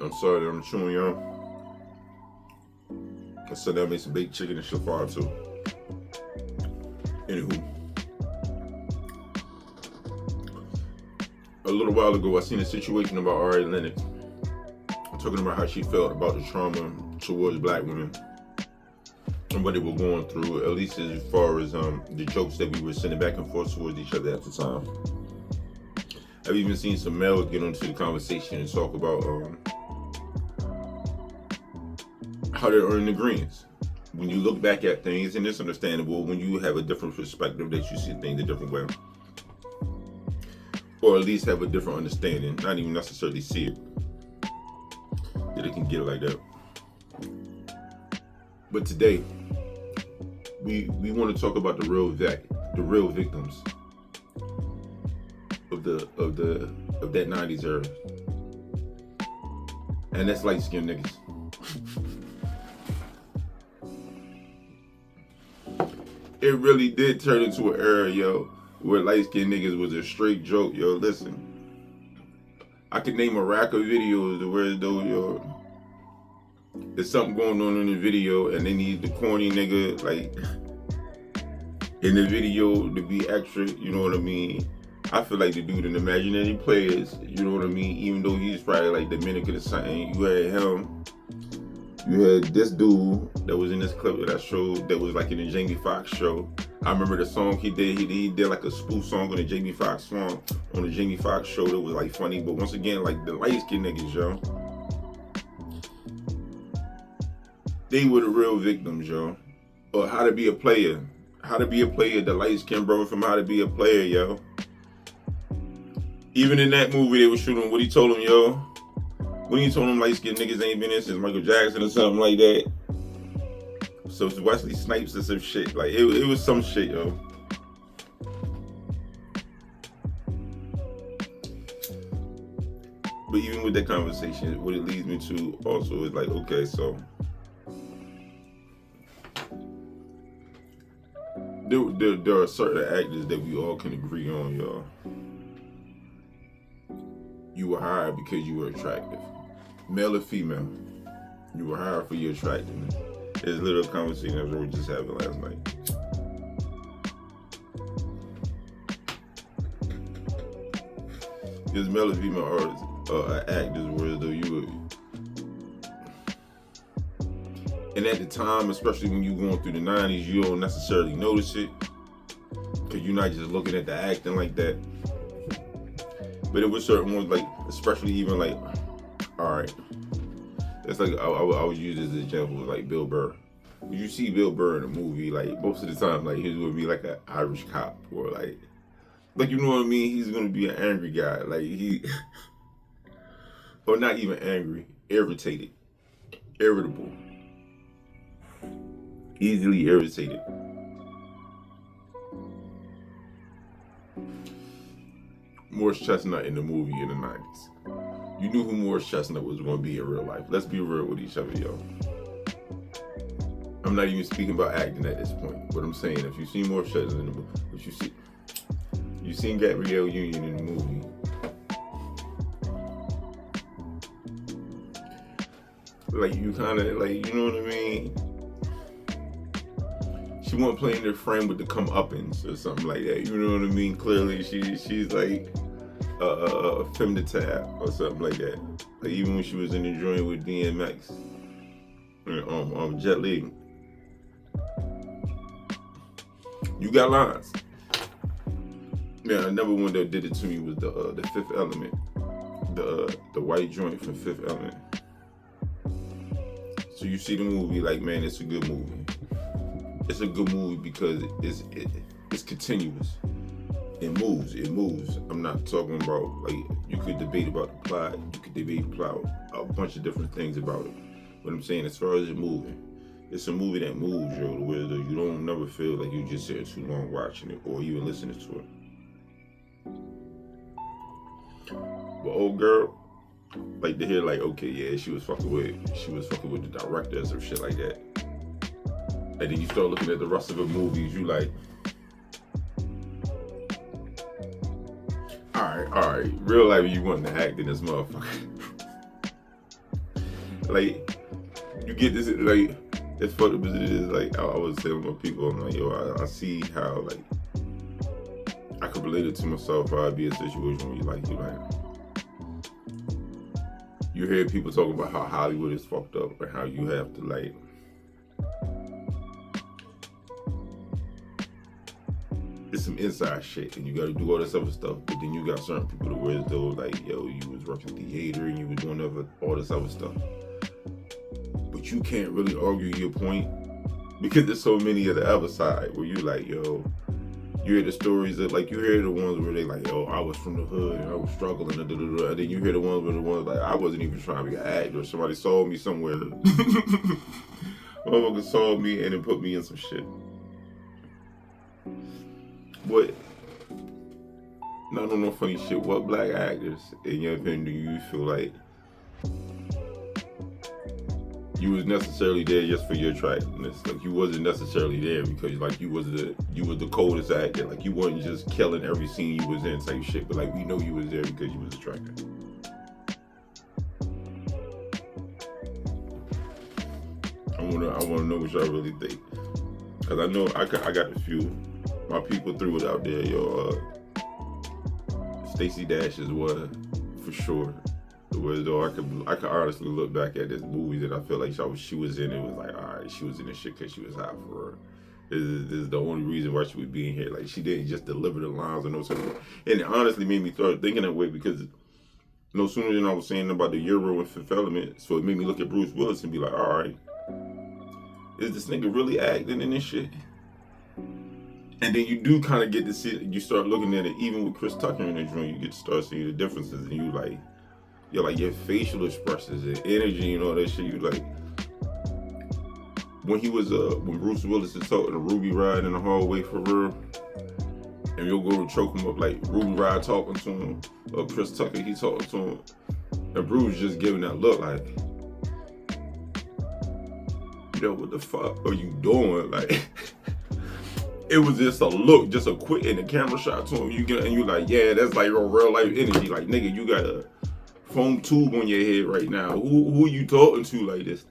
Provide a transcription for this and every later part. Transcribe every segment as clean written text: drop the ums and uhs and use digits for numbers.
I'm sorry that I'm chewing, y'all. I said I made some baked chicken and shafar too. Anywho, a little while ago, I seen a situation about Ari Lennox talking about how she felt about the trauma towards black women and what they were going through, at least as far as the jokes that we were sending back and forth towards each other at the time. I've even seen some males get into the conversation and talk about how they're earning agreements. When you look back at things, and it's understandable when you have a different perspective that you see things a different way, or at least have a different understanding, not even necessarily see it, that it can get like that. But today, we want to talk about the real victims of that 90s era, and that's light skinned niggas. It really did turn into an era, yo, where light skinned niggas was a straight joke, yo. Listen, I could name a rack of videos where though, yo, there's something going on in the video and they need the corny nigga like in the video to be extra, you know what I mean? I feel like the dude in Imaginary Players, you know what I mean? Even though he's probably like Dominican or something, you had him. You had this dude that was in this clip that I showed that was like in the Jamie Foxx show. I remember the song he did. He did like a spoof song on the Jamie Foxx song on the Jamie Foxx show that was like funny. But once again, like the light skinned niggas, yo, they were the real victims, yo. Or How to Be a Player. How to Be a Player, the light skinned brother from How to Be a Player, yo. Even in that movie, they were shooting what he told him, yo. When he told him light skinned niggas ain't been in since Michael Jackson or something like that. So it's Wesley Snipes or some shit. Like it was some shit, yo. But even with that conversation, what it leads me to also is like, okay, so there are certain actors that we all can agree on, y'all. You were hired because you were attractive. Male or female, you were hired for your attractiveness. There's a little conversation that we were just having last night. There's male or female artists, actors where though you were, and at the time, especially when you're going through the 90s, you don't necessarily notice it because you're not just looking at the acting like that. But it was certain ones, like, especially even like, all right, it's like, I would use as an example, like Bill Burr. When you see Bill Burr in a movie, like, most of the time, like, he would be like an Irish cop, or like, you know what I mean? He's gonna be an angry guy, like, or not even angry, irritated, irritable, easily irritated. Morris Chestnut in the movie in the 90s. You knew who Morris Chestnut was going to be in real life. Let's be real with each other, yo. I'm not even speaking about acting at this point, but I'm saying if you see Morris Chestnut in the movie, if you seen Gabrielle Union in the movie, like you kind of like, you know what I mean? She wasn't playing their friend with the comeuppance or something like that. You know what I mean? Clearly, she's like a femme de tab or something like that. Like even when she was in the joint with DMX, Jet Li, you got lines. Yeah, another one that did it to me was the Fifth Element, the white joint from Fifth Element. So you see the movie, like, man, it's a good movie. It's a good movie because it's continuous. It moves. I'm not talking about, like, you could debate about the plot, you could debate about a bunch of different things about it. But I'm saying, as far as it moving, it's a movie that moves, yo, where you don't never feel like you're just sitting too long watching it or even listening to it. But old girl, like to hear, like, okay, yeah, she was fucking with the director or some shit like that. And then you start looking at the rest of the movies, you like, all right, real life, you want to act in this motherfucker. Like, you get this, like, as fucked up as it is, like, I was telling my people, I'm like, yo, I see how, like, I could relate it to myself, how I'd be in a situation where you hear people talking about how Hollywood is fucked up and how you have to, like, it's some inside shit and you gotta do all this other stuff, but then you got certain people that were as though, like, yo, you was working theater and you was doing all this other stuff. But you can't really argue your point because there's so many of the other side where you like, yo, you hear the stories that, like, you hear the ones where they like, yo, I was from the hood and I was struggling, and then you hear the ones where like, I wasn't even trying to be an actor. Somebody saw me somewhere. Motherfucker saw me and then put me in some shit. What? No funny shit. What black actors, in your opinion, do you feel like you was necessarily there just for your attractiveness? Like, you wasn't necessarily there because, like, you was the coldest actor. Like, you wasn't just killing every scene you was in type shit, but, like, we know you was there because you was attractive. I wanna know what y'all really think, cause I know I got a few. My people threw it out there, yo. Stacey Dash is one for sure. Whereas though I could honestly look back at this movie that I feel like she was in. It was like, all right, she was in this shit because she was hot for her. This is the only reason why she would be in here. Like, she didn't just deliver the lines or no something. And it honestly made me start thinking that way because no sooner than I was saying about the Euro and Fifth Element, so it made me look at Bruce Willis and be like, all right, is this nigga really acting in this shit? And then you do kind of get to see it. You start looking at it, even with Chris Tucker in the joint, you get to start seeing the differences, and you're like your facial expressions and energy and all that shit. You like when Bruce Willis is talking to Ruby Ride in the hallway for real, and you'll go to choke him up, like Ruby Ride talking to him, or Chris Tucker, he talking to him, and Bruce just giving that look like, yo, what the fuck are you doing? Like, it was just a look, just a quick, and the camera shot to him. You like, yeah, that's like your real life energy. Like, nigga, you got a foam tube on your head right now. Who are you talking to like this?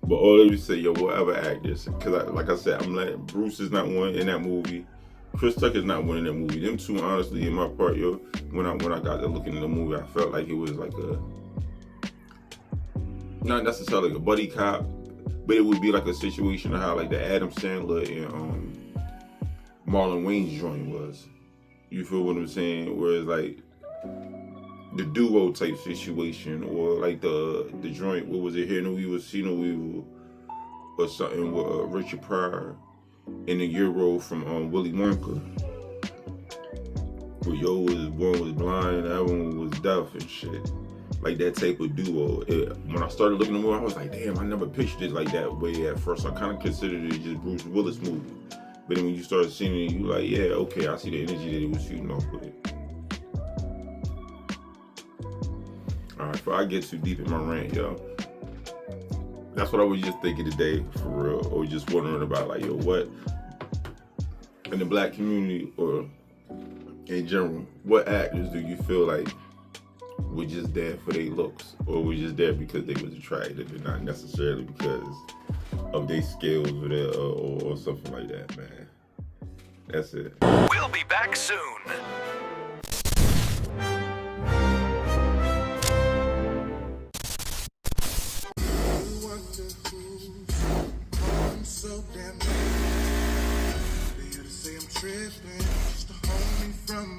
But all of you say, yo, whatever actors, because like I said, I'm like, Bruce is not one in that movie. Chris Tucker's not one in that movie. Them two, honestly, in my part, yo, when I got to looking at the movie, I felt like it was like not necessarily like a buddy cop, but it would be like a situation of how like the Adam Sandler and Marlon Wayans joint was. You feel what I'm saying? Whereas like the duo type situation, or like the joint, what was it, Hear No Evil, See No Evil, or something with Richard Pryor in the Euro from Willy Wonka. Where one was blind and the other one was deaf and shit. Like that type of duo. When I started looking at the movie, I was like, damn, I never pictured it like that way at first. I kind of considered it just Bruce Willis movie. But then when you started seeing it, you like, yeah, okay, I see the energy that he was shooting off with it. Alright, before I get too deep in my rant, yo, that's what I was just thinking today, for real. Or just wondering about, like, yo, what, in the black community, or in general, what actors do you feel like were just there for their looks, or were just there because they was attractive and not necessarily because of their skills or something like that, man? That's it. We'll be back soon. So damn bad. For you to say I'm tripping, just to hold me from